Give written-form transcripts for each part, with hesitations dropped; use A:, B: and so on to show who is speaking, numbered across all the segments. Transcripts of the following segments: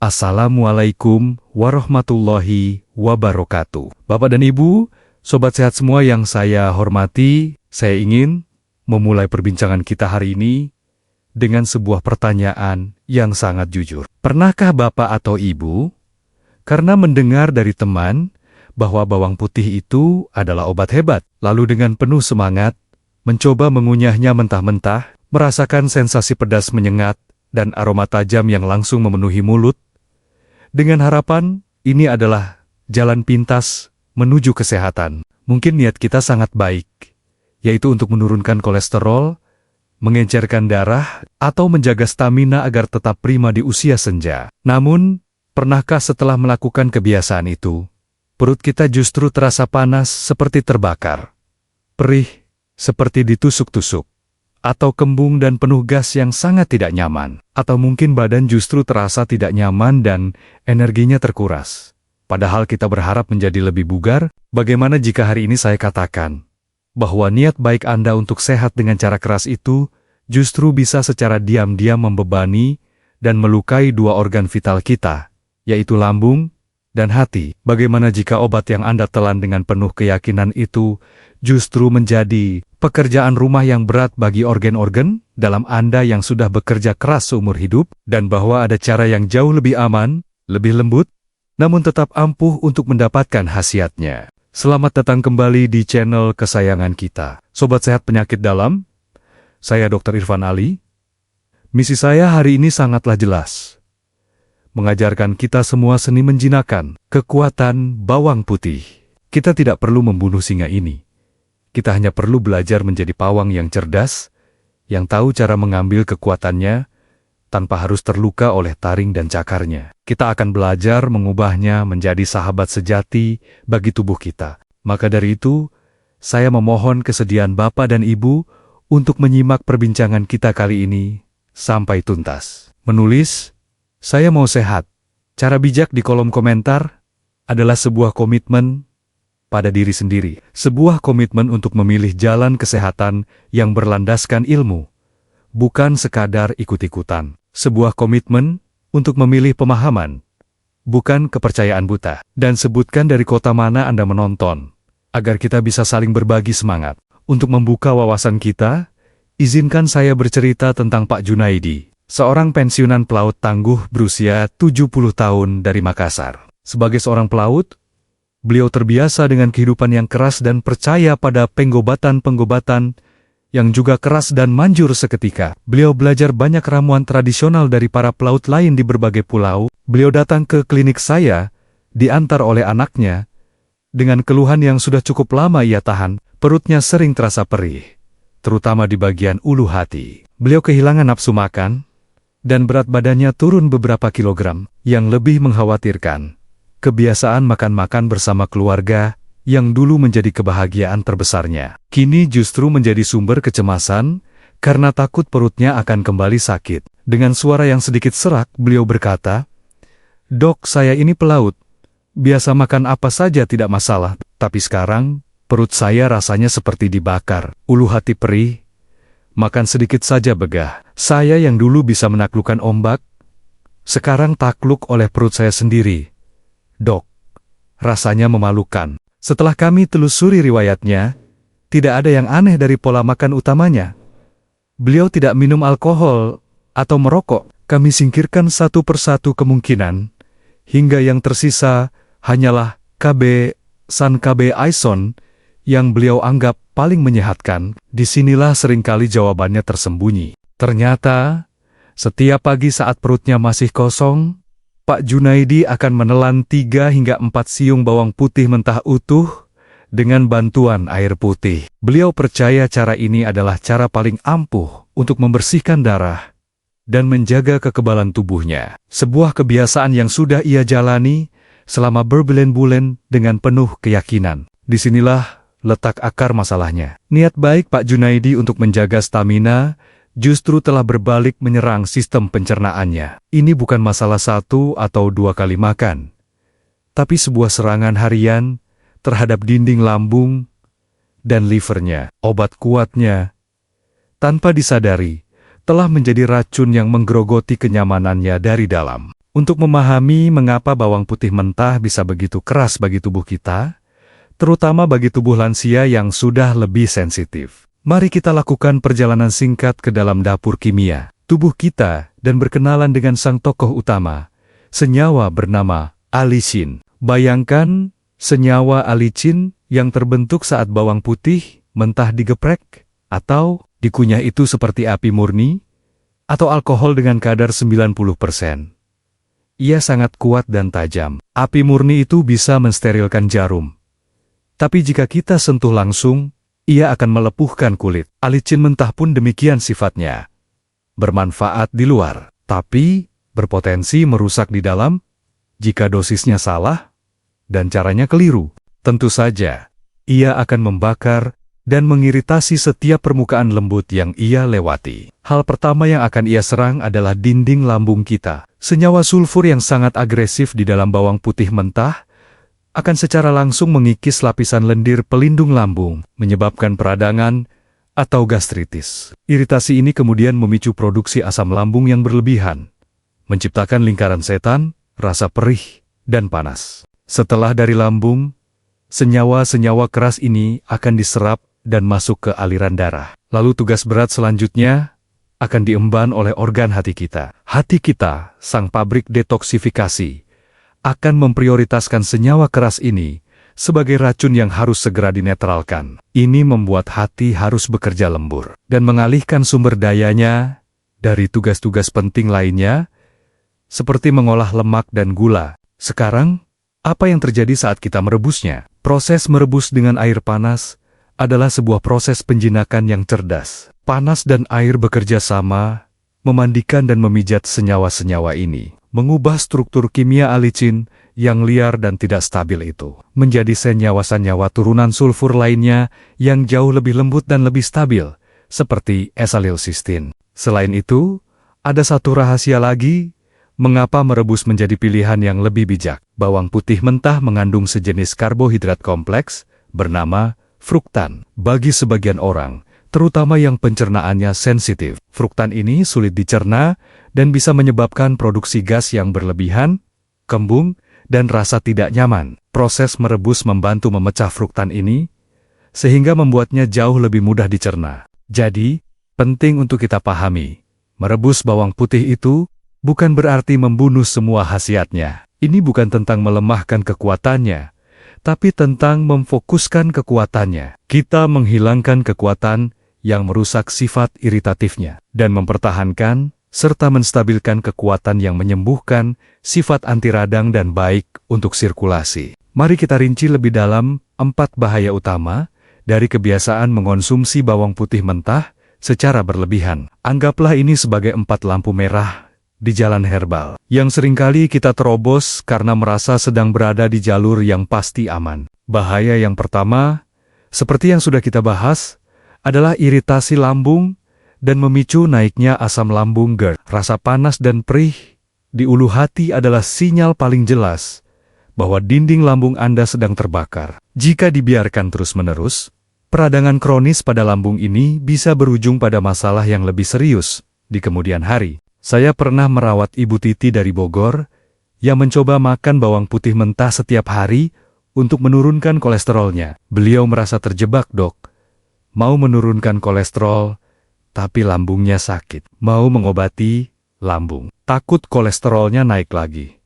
A: Assalamualaikum warahmatullahi wabarakatuh. Bapak dan Ibu, Sobat Sehat semua yang saya hormati, saya ingin memulai perbincangan kita hari ini dengan sebuah pertanyaan yang sangat jujur. Pernahkah Bapak atau Ibu, karena mendengar dari teman bahwa bawang putih itu adalah obat hebat, lalu dengan penuh semangat, mencoba mengunyahnya mentah-mentah, merasakan sensasi pedas menyengat, dan aroma tajam yang langsung memenuhi mulut, dengan harapan ini adalah jalan pintas menuju kesehatan. Mungkin niat kita sangat baik, yaitu untuk menurunkan kolesterol, mengencerkan darah, atau menjaga stamina agar tetap prima di usia senja. Namun, pernahkah setelah melakukan kebiasaan itu, perut kita justru terasa panas seperti terbakar, perih seperti ditusuk-tusuk, atau kembung dan penuh gas yang sangat tidak nyaman, atau mungkin badan justru terasa tidak nyaman dan energinya terkuras. Padahal kita berharap menjadi lebih bugar. Bagaimana jika hari ini saya katakan bahwa niat baik Anda untuk sehat dengan cara keras itu justru bisa secara diam-diam membebani dan melukai dua organ vital kita, yaitu lambung dan hati. Bagaimana jika obat yang Anda telan dengan penuh keyakinan itu justru menjadi pekerjaan rumah yang berat bagi organ-organ dalam Anda yang sudah bekerja keras seumur hidup, dan bahwa ada cara yang jauh lebih aman, lebih lembut, namun tetap ampuh untuk mendapatkan khasiatnya. Selamat datang kembali di channel kesayangan kita, Sobat Sehat Penyakit Dalam. Saya Dr. Irfan Ali. Misi saya hari ini sangatlah jelas. Mengajarkan kita semua seni menjinakkan kekuatan bawang putih. Kita tidak perlu membunuh singa ini. Kita hanya perlu belajar menjadi pawang yang cerdas, yang tahu cara mengambil kekuatannya, tanpa harus terluka oleh taring dan cakarnya. Kita akan belajar mengubahnya menjadi sahabat sejati bagi tubuh kita. Maka dari itu, saya memohon kesediaan Bapak dan Ibu untuk menyimak perbincangan kita kali ini sampai tuntas. Menulis, saya mau sehat. Cara bijak di kolom komentar adalah sebuah komitmen pada diri sendiri. Sebuah komitmen untuk memilih jalan kesehatan yang berlandaskan ilmu, bukan sekadar ikut-ikutan. Sebuah komitmen untuk memilih pemahaman, bukan kepercayaan buta. Dan sebutkan dari kota mana Anda menonton, agar kita bisa saling berbagi semangat. Untuk membuka wawasan kita, izinkan saya bercerita tentang Pak Junaidi, seorang pensiunan pelaut tangguh berusia 70 tahun dari Makassar. Sebagai seorang pelaut, beliau terbiasa dengan kehidupan yang keras dan percaya pada penggobatan-penggobatan yang juga keras dan manjur seketika. Beliau belajar banyak ramuan tradisional dari para pelaut lain di berbagai pulau. Beliau datang ke klinik saya, diantar oleh anaknya, dengan keluhan yang sudah cukup lama ia tahan. Perutnya sering terasa perih, terutama di bagian ulu hati. Beliau kehilangan nafsu makan, dan berat badannya turun beberapa kilogram. Yang lebih mengkhawatirkan, kebiasaan makan-makan bersama keluarga yang dulu menjadi kebahagiaan terbesarnya, kini justru menjadi sumber kecemasan karena takut perutnya akan kembali sakit. Dengan suara yang sedikit serak, beliau berkata, "Dok, saya ini pelaut. Biasa makan apa saja tidak masalah, tapi sekarang perut saya rasanya seperti dibakar, ulu hati perih, makan sedikit saja begah. Saya yang dulu bisa menaklukkan ombak, sekarang takluk oleh perut saya sendiri. Dok, rasanya memalukan." Setelah kami telusuri riwayatnya, tidak ada yang aneh dari pola makan utamanya. Beliau tidak minum alkohol atau merokok. Kami singkirkan satu persatu kemungkinan, hingga yang tersisa hanyalah KB Aison yang beliau anggap paling menyehatkan. Disinilah seringkali jawabannya tersembunyi. Ternyata, setiap pagi saat perutnya masih kosong, Pak Junaidi akan menelan 3 hingga 4 siung bawang putih mentah utuh dengan bantuan air putih. Beliau percaya cara ini adalah cara paling ampuh untuk membersihkan darah dan menjaga kekebalan tubuhnya. Sebuah kebiasaan yang sudah ia jalani selama berbulan-bulan dengan penuh keyakinan. Disinilah letak akar masalahnya. Niat baik Pak Junaidi untuk menjaga stamina justru telah berbalik menyerang sistem pencernaannya. Ini bukan masalah 1 atau 2 kali makan, tapi sebuah serangan harian terhadap dinding lambung dan livernya. Obat kuatnya, tanpa disadari, telah menjadi racun yang menggerogoti kenyamanannya dari dalam. Untuk memahami mengapa bawang putih mentah bisa begitu keras bagi tubuh kita, terutama bagi tubuh lansia yang sudah lebih sensitif, mari kita lakukan perjalanan singkat ke dalam dapur kimia tubuh kita dan berkenalan dengan sang tokoh utama, senyawa bernama allicin. Bayangkan senyawa allicin yang terbentuk saat bawang putih mentah digeprek atau dikunyah itu seperti api murni atau alkohol dengan kadar 90%. Ia sangat kuat dan tajam. Api murni itu bisa mensterilkan jarum. Tapi jika kita sentuh langsung, ia akan melepuhkan kulit. Allicin mentah pun demikian sifatnya. Bermanfaat di luar, tapi berpotensi merusak di dalam jika dosisnya salah dan caranya keliru. Tentu saja, ia akan membakar dan mengiritasi setiap permukaan lembut yang ia lewati. Hal pertama yang akan ia serang adalah dinding lambung kita. Senyawa sulfur yang sangat agresif di dalam bawang putih mentah akan secara langsung mengikis lapisan lendir pelindung lambung, menyebabkan peradangan atau gastritis. Iritasi ini kemudian memicu produksi asam lambung yang berlebihan, menciptakan lingkaran setan, rasa perih, dan panas. Setelah dari lambung, senyawa-senyawa keras ini akan diserap dan masuk ke aliran darah. Lalu tugas berat selanjutnya akan diemban oleh organ hati kita. Hati kita, sang pabrik detoksifikasi, akan memprioritaskan senyawa keras ini sebagai racun yang harus segera dinetralkan. Ini membuat hati harus bekerja lembur dan mengalihkan sumber dayanya dari tugas-tugas penting lainnya, seperti mengolah lemak dan gula. Sekarang, apa yang terjadi saat kita merebusnya? Proses merebus dengan air panas adalah sebuah proses penjinakan yang cerdas. Panas dan air bekerja sama, memandikan dan memijat senyawa-senyawa ini, mengubah struktur kimia allicin yang liar dan tidak stabil itu menjadi senyawa-senyawa turunan sulfur lainnya yang jauh lebih lembut dan lebih stabil, seperti esalilsistin. Selain itu, ada satu rahasia lagi mengapa merebus menjadi pilihan yang lebih bijak. Bawang putih mentah mengandung sejenis karbohidrat kompleks bernama fruktan. Bagi sebagian orang, terutama yang pencernaannya sensitif, fruktan ini sulit dicerna dan bisa menyebabkan produksi gas yang berlebihan, kembung, dan rasa tidak nyaman. Proses merebus membantu memecah fruktan ini, sehingga membuatnya jauh lebih mudah dicerna. Jadi, penting untuk kita pahami, merebus bawang putih itu bukan berarti membunuh semua khasiatnya. Ini bukan tentang melemahkan kekuatannya, tapi tentang memfokuskan kekuatannya. Kita menghilangkan kekuatan yang merusak sifat iritatifnya, dan mempertahankan serta menstabilkan kekuatan yang menyembuhkan sifat anti radang dan baik untuk sirkulasi. Mari kita rinci lebih dalam 4 bahaya utama dari kebiasaan mengonsumsi bawang putih mentah secara berlebihan. Anggaplah ini sebagai 4 lampu merah di jalan herbal, yang seringkali kita terobos karena merasa sedang berada di jalur yang pasti aman. Bahaya yang pertama, seperti yang sudah kita bahas, adalah iritasi lambung dan memicu naiknya asam lambung GERD. Rasa panas dan perih di ulu hati adalah sinyal paling jelas bahwa dinding lambung Anda sedang terbakar. Jika dibiarkan terus-menerus, peradangan kronis pada lambung ini bisa berujung pada masalah yang lebih serius di kemudian hari. Saya pernah merawat Ibu Titi dari Bogor yang mencoba makan bawang putih mentah setiap hari untuk menurunkan kolesterolnya. Beliau merasa terjebak, "Dok. Mau menurunkan kolesterol, tapi lambungnya sakit. Mau mengobati lambung, takut kolesterolnya naik lagi."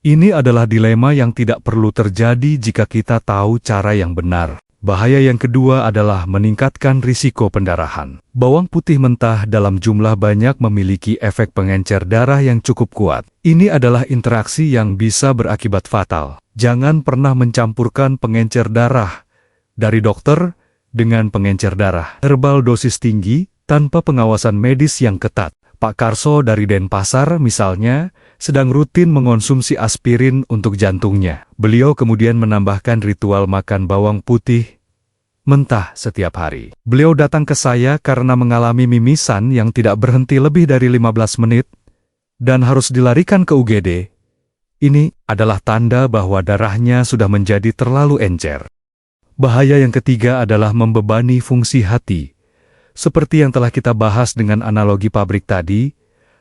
A: Ini adalah dilema yang tidak perlu terjadi jika kita tahu cara yang benar. Bahaya yang kedua adalah meningkatkan risiko pendarahan. Bawang putih mentah dalam jumlah banyak memiliki efek pengencer darah yang cukup kuat. Ini adalah interaksi yang bisa berakibat fatal. Jangan pernah mencampurkan pengencer darah dari dokter dengan pengencer darah herbal dosis tinggi tanpa pengawasan medis yang ketat. Pak Karso dari Denpasar misalnya sedang rutin mengonsumsi aspirin untuk jantungnya. Beliau kemudian menambahkan ritual makan bawang putih mentah setiap hari. Beliau datang ke saya karena mengalami mimisan yang tidak berhenti lebih dari 15 menit dan harus dilarikan ke UGD. Ini adalah tanda bahwa darahnya sudah menjadi terlalu encer. Bahaya yang ketiga adalah membebani fungsi hati. Seperti yang telah kita bahas dengan analogi pabrik tadi,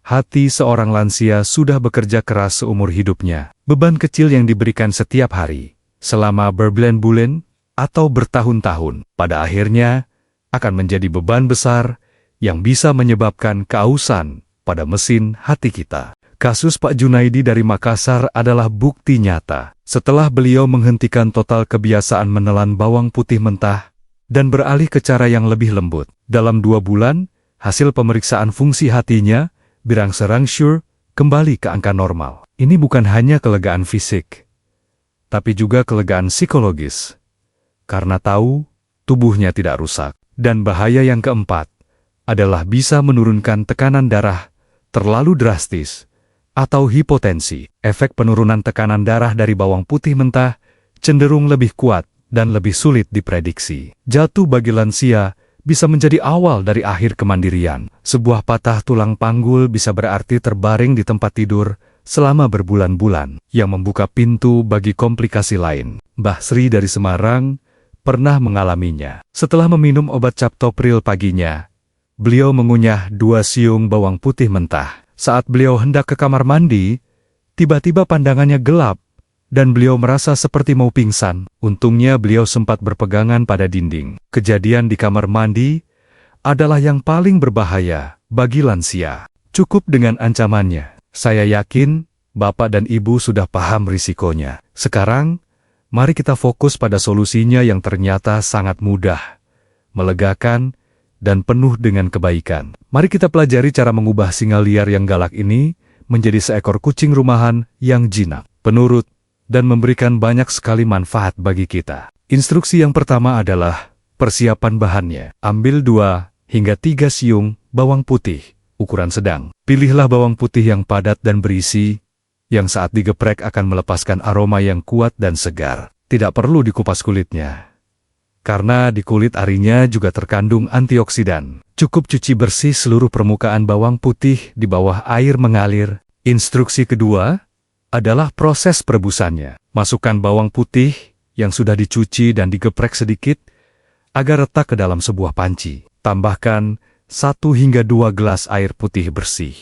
A: hati seorang lansia sudah bekerja keras seumur hidupnya. Beban kecil yang diberikan setiap hari, selama berbulan-bulan atau bertahun-tahun, pada akhirnya akan menjadi beban besar yang bisa menyebabkan keausan pada mesin hati kita. Kasus Pak Junaidi dari Makassar adalah bukti nyata. Setelah beliau menghentikan total kebiasaan menelan bawang putih mentah dan beralih ke cara yang lebih lembut, dalam 2 bulan, hasil pemeriksaan fungsi hatinya berangsur-angsur kembali ke angka normal. Ini bukan hanya kelegaan fisik, tapi juga kelegaan psikologis. Karena tahu tubuhnya tidak rusak. Dan bahaya yang keempat adalah bisa menurunkan tekanan darah terlalu drastis atau hipotensi. Efek penurunan tekanan darah dari bawang putih mentah cenderung lebih kuat dan lebih sulit diprediksi. Jatuh bagi lansia bisa menjadi awal dari akhir kemandirian. Sebuah patah tulang panggul bisa berarti terbaring di tempat tidur selama berbulan-bulan, yang membuka pintu bagi komplikasi lain. Mbah Sri dari Semarang pernah mengalaminya. Setelah meminum obat captopril paginya, beliau mengunyah 2 siung bawang putih mentah. Saat beliau hendak ke kamar mandi, tiba-tiba pandangannya gelap dan beliau merasa seperti mau pingsan. Untungnya beliau sempat berpegangan pada dinding. Kejadian di kamar mandi adalah yang paling berbahaya bagi lansia. Cukup dengan ancamannya. Saya yakin Bapak dan Ibu sudah paham risikonya. Sekarang, mari kita fokus pada solusinya yang ternyata sangat mudah, melegakan, dan penuh dengan kebaikan. Mari kita pelajari cara mengubah singa liar yang galak ini menjadi seekor kucing rumahan yang jinak, penurut, dan memberikan banyak sekali manfaat bagi kita. Instruksi yang pertama adalah persiapan bahannya. Ambil 2 hingga 3 siung bawang putih, ukuran sedang. Pilihlah bawang putih yang padat dan berisi, yang saat digeprek akan melepaskan aroma yang kuat dan segar. Tidak perlu dikupas kulitnya, karena di kulit arinya juga terkandung antioksidan. Cukup cuci bersih seluruh permukaan bawang putih di bawah air mengalir. Instruksi kedua adalah proses perebusannya. Masukkan bawang putih yang sudah dicuci dan digeprek sedikit agar retak ke dalam sebuah panci. Tambahkan 1 hingga 2 gelas air putih bersih.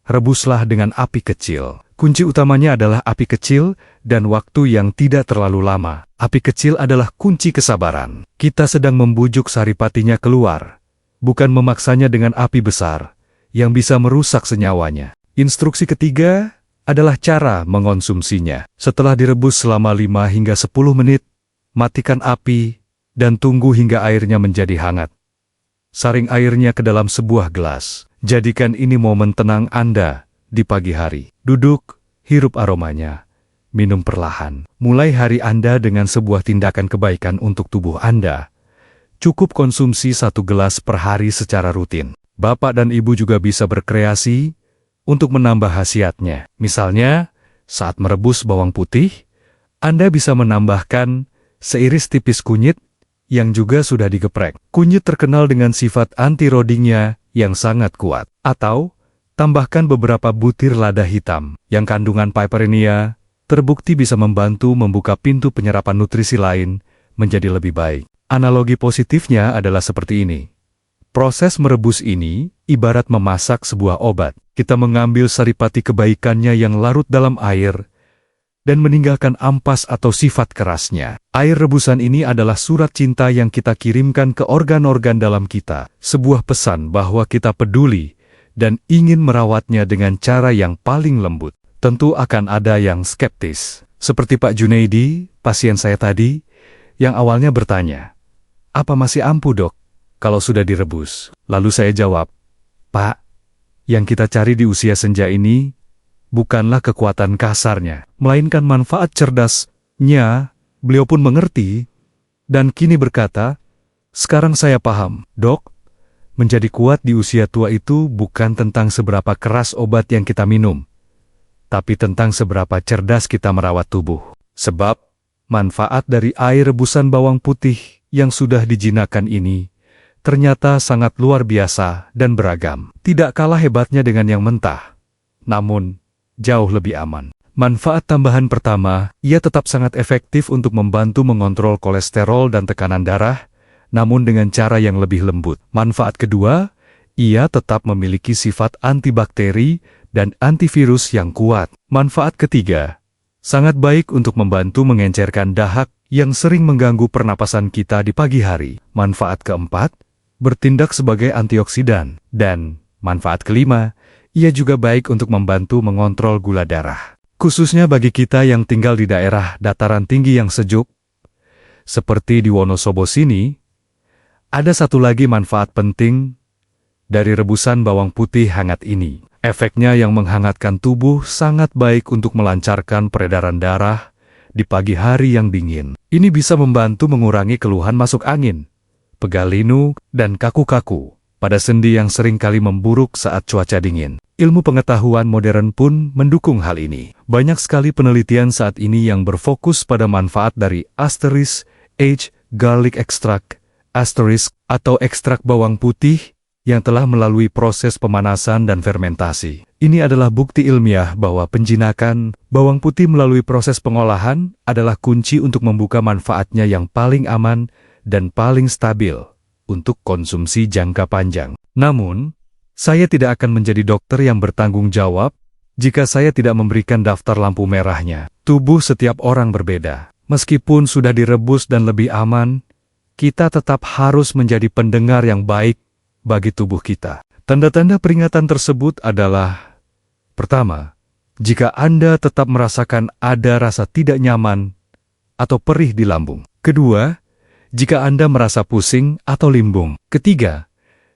A: Rebuslah dengan api kecil. Kunci utamanya adalah api kecil dan waktu yang tidak terlalu lama. Api kecil adalah kunci kesabaran. Kita sedang membujuk saripatinya keluar, bukan memaksanya dengan api besar yang bisa merusak senyawanya. Instruksi ketiga adalah cara mengonsumsinya. Setelah direbus selama 5 hingga 10 menit, matikan api dan tunggu hingga airnya menjadi hangat. Saring airnya ke dalam sebuah gelas. Jadikan ini momen tenang Anda di pagi hari. Duduk, hirup aromanya, minum perlahan. Mulai hari Anda dengan sebuah tindakan kebaikan untuk tubuh Anda. Cukup konsumsi 1 gelas per hari secara rutin. Bapak dan Ibu juga bisa berkreasi untuk menambah khasiatnya. Misalnya, saat merebus bawang putih, Anda bisa menambahkan seiris tipis kunyit yang juga sudah digeprek. Kunyit terkenal dengan sifat anti-rodingnya yang sangat kuat. Atau, tambahkan beberapa butir lada hitam yang kandungan piperenia terbukti bisa membantu membuka pintu penyerapan nutrisi lain menjadi lebih baik. Analogi positifnya adalah seperti ini. Proses merebus ini ibarat memasak sebuah obat. Kita mengambil saripati kebaikannya yang larut dalam air dan meninggalkan ampas atau sifat kerasnya. Air rebusan ini adalah surat cinta yang kita kirimkan ke organ-organ dalam kita. Sebuah pesan bahwa kita peduli dan ingin merawatnya dengan cara yang paling lembut. Tentu akan ada yang skeptis. Seperti Pak Junaidi, pasien saya tadi, yang awalnya bertanya, "Apa masih ampuh, Dok, kalau sudah direbus?" Lalu saya jawab, "Pak, yang kita cari di usia senja ini bukanlah kekuatan kasarnya, melainkan manfaat cerdasnya." Beliau pun mengerti, dan kini berkata, "Sekarang saya paham, Dok. Menjadi kuat di usia tua itu bukan tentang seberapa keras obat yang kita minum, tapi tentang seberapa cerdas kita merawat tubuh." Sebab, manfaat dari air rebusan bawang putih yang sudah dijinakkan ini ternyata sangat luar biasa dan beragam. Tidak kalah hebatnya dengan yang mentah, namun jauh lebih aman. Manfaat tambahan pertama, ia tetap sangat efektif untuk membantu mengontrol kolesterol dan tekanan darah, namun dengan cara yang lebih lembut. Manfaat kedua, ia tetap memiliki sifat antibakteri dan antivirus yang kuat. Manfaat ketiga, sangat baik untuk membantu mengencerkan dahak yang sering mengganggu pernapasan kita di pagi hari. Manfaat keempat, bertindak sebagai antioksidan. Dan manfaat kelima, ia juga baik untuk membantu mengontrol gula darah. Khususnya bagi kita yang tinggal di daerah dataran tinggi yang sejuk, seperti di Wonosobo sini, ada satu lagi manfaat penting dari rebusan bawang putih hangat ini. Efeknya yang menghangatkan tubuh sangat baik untuk melancarkan peredaran darah di pagi hari yang dingin. Ini bisa membantu mengurangi keluhan masuk angin, pegal linu, dan kaku-kaku pada sendi yang sering kali memburuk saat cuaca dingin. Ilmu pengetahuan modern pun mendukung hal ini. Banyak sekali penelitian saat ini yang berfokus pada manfaat dari Asterisk H garlic extract, asterisk atau ekstrak bawang putih yang telah melalui proses pemanasan dan fermentasi. Ini adalah bukti ilmiah bahwa penjinakan bawang putih melalui proses pengolahan adalah kunci untuk membuka manfaatnya yang paling aman dan paling stabil untuk konsumsi jangka panjang. Namun, saya tidak akan menjadi dokter yang bertanggung jawab jika saya tidak memberikan daftar lampu merahnya. Tubuh setiap orang berbeda. Meskipun sudah direbus dan lebih aman, kita tetap harus menjadi pendengar yang baik bagi tubuh kita. Tanda-tanda peringatan tersebut adalah: pertama, jika Anda tetap merasakan ada rasa tidak nyaman atau perih di lambung. Kedua, jika Anda merasa pusing atau limbung. Ketiga,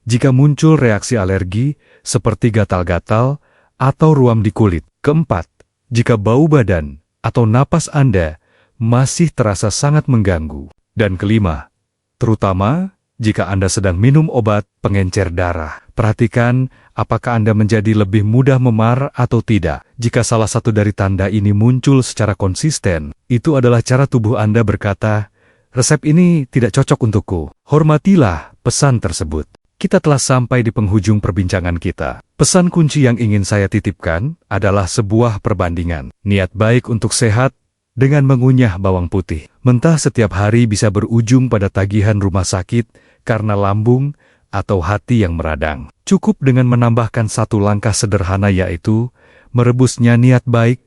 A: jika muncul reaksi alergi seperti gatal-gatal atau ruam di kulit. Keempat, jika bau badan atau napas Anda masih terasa sangat mengganggu. Dan kelima, terutama jika Anda sedang minum obat pengencer darah. Perhatikan apakah Anda menjadi lebih mudah memar atau tidak. Jika salah satu dari tanda ini muncul secara konsisten, itu adalah cara tubuh Anda berkata, "Resep ini tidak cocok untukku." Hormatilah pesan tersebut. Kita telah sampai di penghujung perbincangan kita. Pesan kunci yang ingin saya titipkan adalah sebuah perbandingan. Niat baik untuk sehat dengan mengunyah bawang putih mentah setiap hari bisa berujung pada tagihan rumah sakit karena lambung atau hati yang meradang. Cukup dengan menambahkan satu langkah sederhana, yaitu merebusnya niat baik,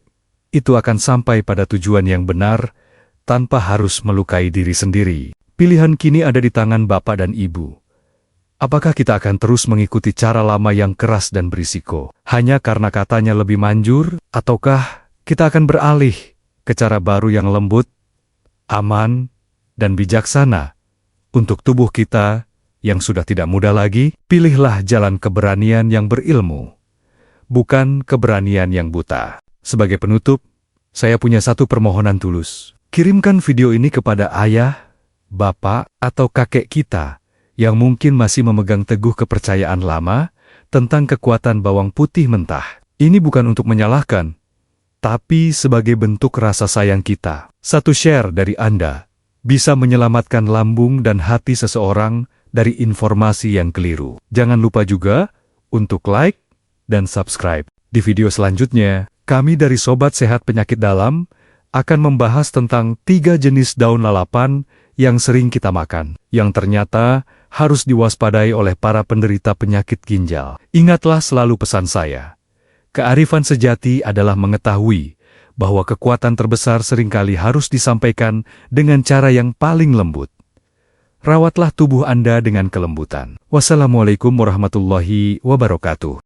A: itu akan sampai pada tujuan yang benar tanpa harus melukai diri sendiri. Pilihan kini ada di tangan Bapak dan Ibu. Apakah kita akan terus mengikuti cara lama yang keras dan berisiko hanya karena katanya lebih manjur, ataukah kita akan beralih ke cara baru yang lembut, aman, dan bijaksana untuk tubuh kita yang sudah tidak muda lagi? Pilihlah jalan keberanian yang berilmu, bukan keberanian yang buta. Sebagai penutup, saya punya satu permohonan tulus. Kirimkan video ini kepada ayah, bapak, atau kakek kita yang mungkin masih memegang teguh kepercayaan lama tentang kekuatan bawang putih mentah. Ini bukan untuk menyalahkan, tapi sebagai bentuk rasa sayang kita. Satu share dari Anda bisa menyelamatkan lambung dan hati seseorang dari informasi yang keliru. Jangan lupa juga untuk like dan subscribe. Di video selanjutnya, kami dari Sobat Sehat Penyakit Dalam akan membahas tentang 3 jenis daun lalapan yang sering kita makan, yang ternyata harus diwaspadai oleh para penderita penyakit ginjal. Ingatlah selalu pesan saya. Kearifan sejati adalah mengetahui bahwa kekuatan terbesar seringkali harus disampaikan dengan cara yang paling lembut. Rawatlah tubuh Anda dengan kelembutan. Wassalamualaikum warahmatullahi wabarakatuh.